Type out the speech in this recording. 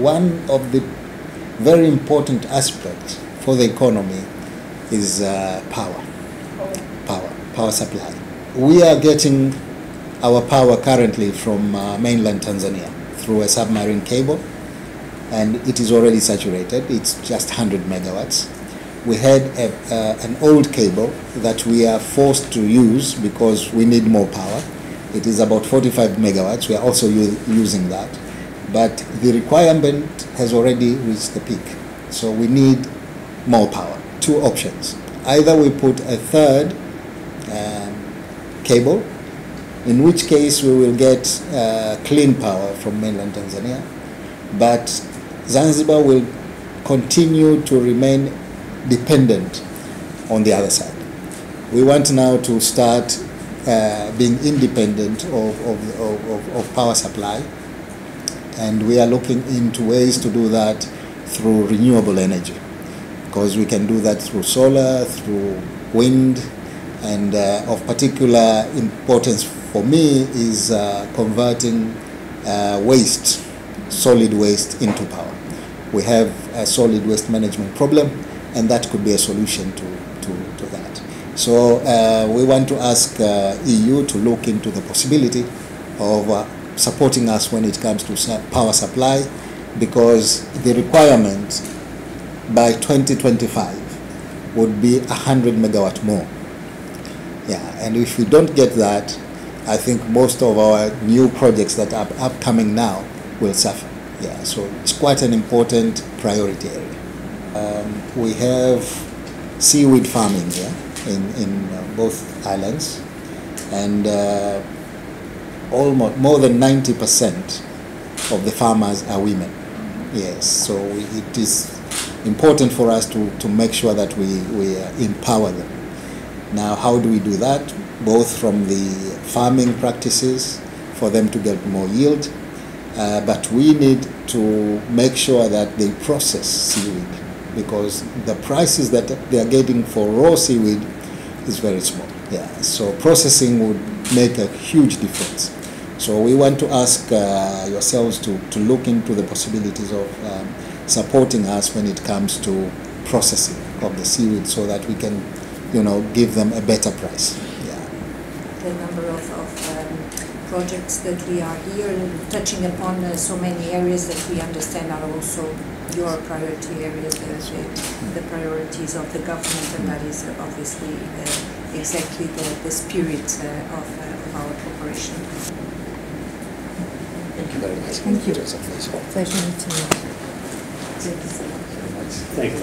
One of the very important aspects for the economy is power supply. We are getting our power currently from mainland Tanzania through a submarine cable, and it is already saturated. It's just 100 megawatts. We had an old cable that we are forced to use because we need more power. It is about 45 megawatts. We are also using that. But the requirement has already reached the peak. So we need more power. Two options. Either we put a third cable, in which case we will get clean power from mainland Tanzania, but Zanzibar will continue to remain dependent on the other side. We want now to start being independent of power supply, and we are looking into ways to do that through renewable energy, because we can do that through solar, through wind, and of particular importance for me is converting solid waste into power. We have a solid waste management problem, and that could be a solution to that. So we want to ask EU to look into the possibility of supporting us when it comes to power supply, because the requirement by 2025 would be 100 megawatt more. Yeah, and if we don't get that, I think most of our new projects that are upcoming now will suffer. Yeah, so it's quite an important priority area. We have seaweed farming here in both islands, and almost more than 90% of the farmers are women. Yes, so it is important for us to make sure that we empower them. Now, how do we do that? Both from the farming practices for them to get more yield, but we need to make sure that they process seaweed, because the prices that they are getting for raw seaweed is very small. Yeah, so processing would make a huge difference. So we want to ask yourselves to look into the possibilities of supporting us when it comes to processing of the seaweed, so that we can, give them a better price. Yeah. The number of projects that we are here touching upon, so many areas that we understand are also your priority areas, the priorities of the government, and that is obviously exactly the spirit of our cooperation. Thank you very much. Thank you. It was a pleasure. Pleasure meeting you. Thank you so much. Thank you.